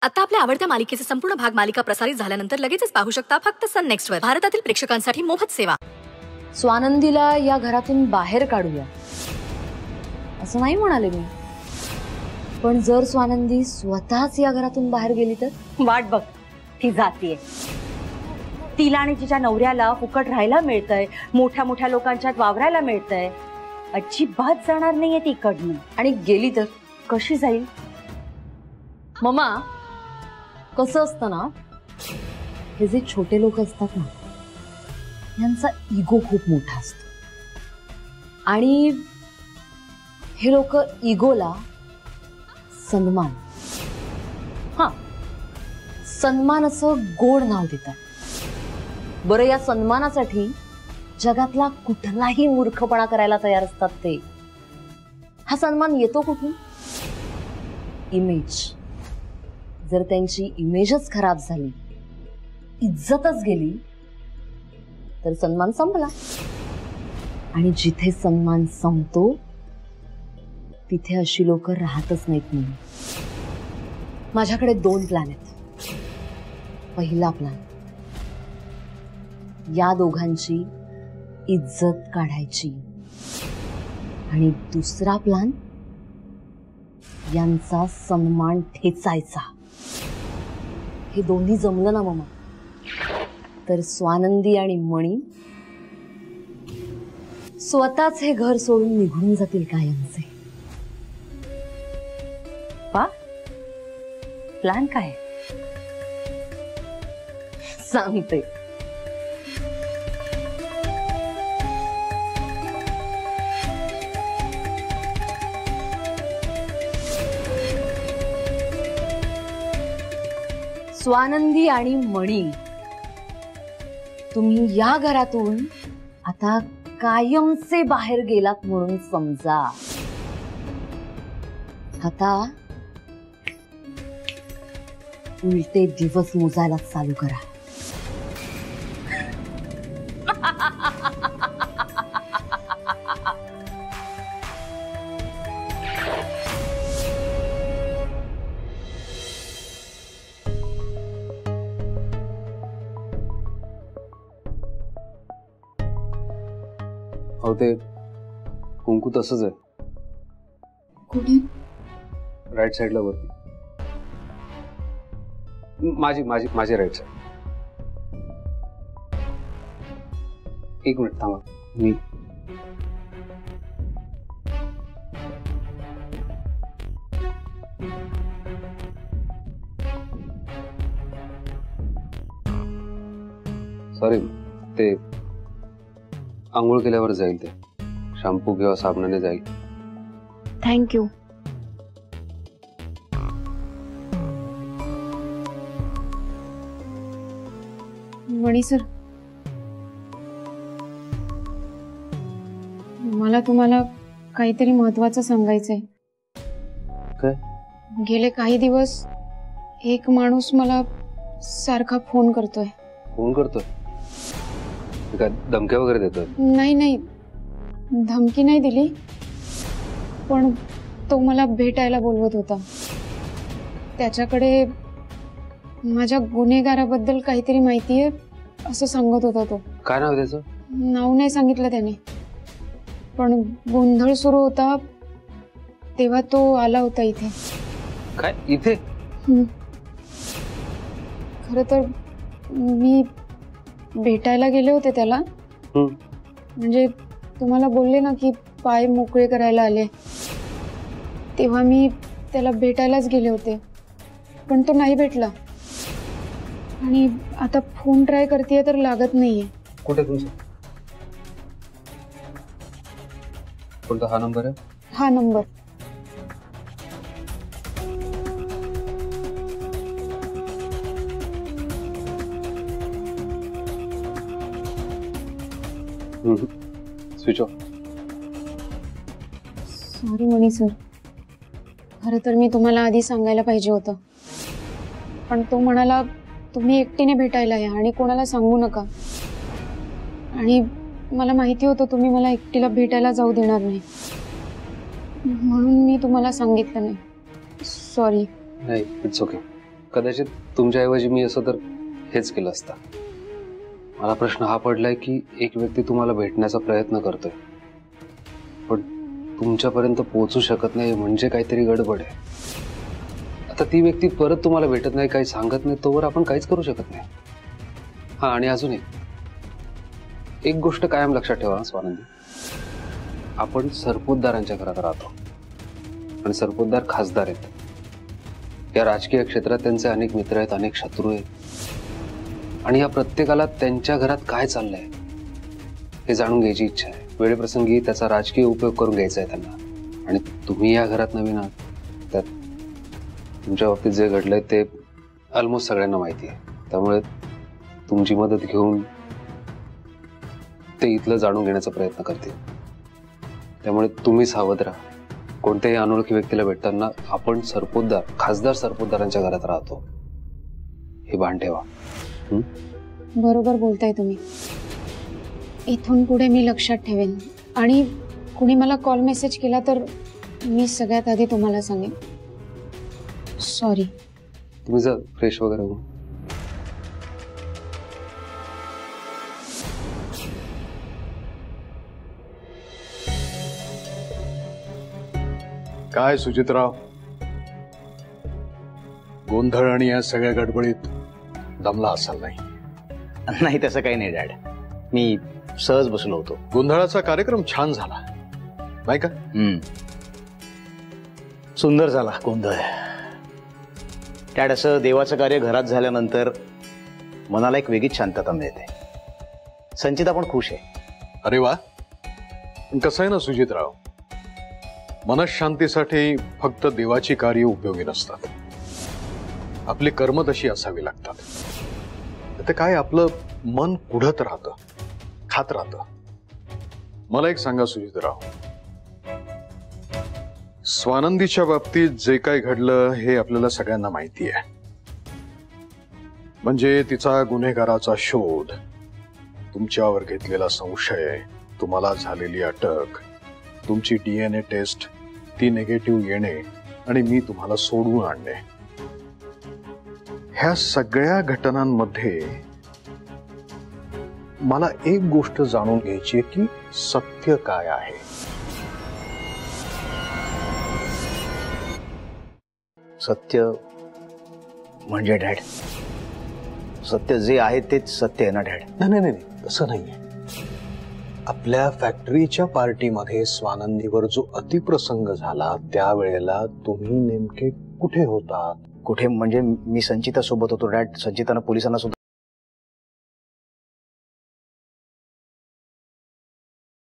आता आपल्या आवडत्या मालिकेचे संपूर्ण भाग मालिका प्रसारित झाल्यानंतर लगेचच पाहू शकता फक्त सन नेक्स्ट वर. भारतातील प्रेक्षकांसाठी मोफत सेवा. स्वानंदीला या घरातून बाहेर काढूया असं नाही म्हणाले मी, पण जर स्वानंदी स्वतःच या घरातून बाहेर गेली तर? वाट बघ, ती जातीये. तिला आणि तिच्या नवऱ्याला फुकट राहायला मिळतंय, मोठ्या मोठ्या लोकांच्यात वावरायला मिळतंय. अजिबात जाणार नाहीये ती इकडनं. आणि गेली तर कशी जाईल? मम्मा, कसं असतं ना, हे जे छोटे लोक असतात ना, यांचा इगो खूप मोठा असतो आणि हे लोक इगोला सन्मान, सन्मान असं गोड नाव देतात. बरं, या सन्मानासाठी जगातला कुठलाही मूर्खपणा करायला तयार असतात ते. हा सन्मान येतो कुठून? इमेज. जर त्यांची इमेजच खराब झाली, इज्जतच गेली, तर सन्मान संपला. आणि जिथे सन्मान संपतो तिथे अशी लोक राहतच नाहीत. म्हणून माझ्याकडे 2 प्लॅन आहेत. पहिला प्लॅन, या दोघांची इज्जत काढायची. आणि दुसरा प्लॅन, यांचा सन्मान ठेचायचा. हे दोन्ही जमलं ना मामा, तर स्वानंदी आणि मणी स्वतःच हे घर सोडून निघून जातील कायमचे. वा, प्लॅन काय? सांगते. स्वानंदी आणि मणी, तुम्ही या घरातून आता कायमचे बाहेर गेलात म्हणून समजा. आता उलटे दिवस मोजायला चालू करा. हो, ते कुंकू तसंच आहे. कुठे? राईट साईडला वरती. माझी राईट साईड. एक मिनिट थांबा, मी सॉरी, ते आंघोळ केल्यावर जाईल. ते शॅम्पू किंवा साबणाने जाईल. थँक्यू. मणी सर, मला तुम्हाला काहीतरी महत्वाचं सांगायचंय. काय? गेले काही दिवस एक माणूस मला सारखा फोन करतोय. फोन करतोय? काय धमक्या वगैरे देतोय? नाही, धमकी नाही दिली, पण तो मला भेटायला बोलवत होता. त्याच्याकडे माझ्या गुन्हेगाराबद्दल काहीतरी माहिती आहे असं सांगत होता तो. काय नाव त्याचं? नाव नाही सांगितलं त्याने, पण गोंधळ सुरू होता तेव्हा तो आला होता इथे. काय इथे? खरं तर मी भेटायला गेले होते त्याला. म्हणजे तुम्हाला बोलले ना की पाय मोकळे करायला आले, तेव्हा मी त्याला भेटायलाच गेले होते, पण तो नाही भेटला. आणि आता फोन ट्राय करतेय तर लागत नाहीये. कुठे तुमचं? कोणता हा नंबर आहे? हा नंबर. Switch off. सॉरी मणी सर, खरं तर मी तुम्हाला आधी सांगायला पाहिजे होतं, पण तो म्हणाला तुम्ही एकटीने भेटायला या आणि कोणाला सांगू नका. आणि मला माहिती होतं तुम्ही मला एकटीला भेटायला जाऊ देणार नाही, म्हणून मी तुम्हाला सांगितलं नाही. सॉरी. नाही, इट्स ओके. कदाचित तुमच्याऐवजी मी असं तर हेच केलं असतं. मला प्रश्न हा पडलाय की एक व्यक्ती तुम्हाला भेटण्याचा प्रयत्न करतोय पण तुमच्यापर्यंत पोहोचू शकत नाही म्हणजे काहीतरी गडबड आहे. आता ती व्यक्ती परत तुम्हाला भेटत नाही, काही सांगत नाही, तोवर आपण काहीच करू शकत नाही. हा, आणि अजून एक गोष्ट कायम लक्षात ठेवा स्वानंदी, आपण सरपोतदारांच्या घरात राहतो आणि सरपोतदार खासदार आहेत. या राजकीय क्षेत्रात त्यांचे अनेक मित्र आहेत, अनेक शत्रू आहेत आणि या प्रत्येकाला त्यांच्या घरात काय चाललंय हे जाणून घ्यायची इच्छा आहे. वेळेप्रसंगी त्याचा राजकीय उपयोग करून घ्यायचा आहे त्यांना. आणि तुम्ही या घरात नवीन आहात, त्यात तुमच्या बाबतीत जे घडलंय ते ऑलमोस्ट सगळ्यांना माहिती आहे. त्यामुळे तुमची मदत घेऊन ते इथलं जाणून घेण्याचा प्रयत्न करतील. त्यामुळे तुम्ही सावध राहा. कोणत्याही अनोळखी व्यक्तीला भेटताना आपण सरपोतदार, खासदार सरपोतदारांच्या घरात राहतो हे भान ठेवा. बरोबर बोलताय तुम्ही. इथून पुढे मी लक्षात ठेवेन आणि कुणी मला कॉल मेसेज केला तर मी सगळ्यात आधी तुम्हाला सांगेन. सॉरी. तुम्ही जा फ्रेश वगैरे होऊन. काय सुजितराव, गोंधळ आणि या सगळ्या गडबडीत दमला असाल नाही? नाही तसं काही नाही डॅड, मी सहज बसलो होतो. गोंधळाचा कार्यक्रम छान झाला नाही का? सुंदर झाला गोंधळ. डॅड, असं देवाचं कार्य घरात झाल्यानंतर मनाला एक वेगळीच शांतता मिळते. संचिता पण खुश आहे. अरे वा. पण कसं आहे ना सुजितराव, मनशांतीसाठी फक्त देवाची कार्य उपयोगी नसतात, आपली कर्म तशी असावी लागतात. ते काय आपलं मन कुढत राहतं, खात राहतं. मला एक सांगा सुजितराव, स्वानंदीच्या बाबतीत जे काय घडलं हे आपल्याला सगळ्यांना माहिती आहे. म्हणजे तिचा गुन्हेगाराचा शोध, तुमच्यावर घेतलेला संशय, तुम्हाला झालेली अटक, तुमची DNA टेस्ट ती निगेटिव्ह येणे आणि मी तुम्हाला सोडवून आणणे, ह्या सगळ्या घटनांमध्ये मला एक गोष्ट जाणून घ्यायची आहे की सत्य काय आहे. सत्य म्हणजे डॅड, सत्य जे आहे तेच सत्य आहे ना डॅड? नाही नाही नाही, तसं नाहीये. आपल्या फॅक्टरीच्या पार्टीमध्ये स्वानंदीवर जो अतिप्रसंग झाला त्यावेळेला तुम्ही नेमके कुठे होता? कुठे म्हणजे मी संचिता सोबत होतो डॅड. संचितानं पोलिसांना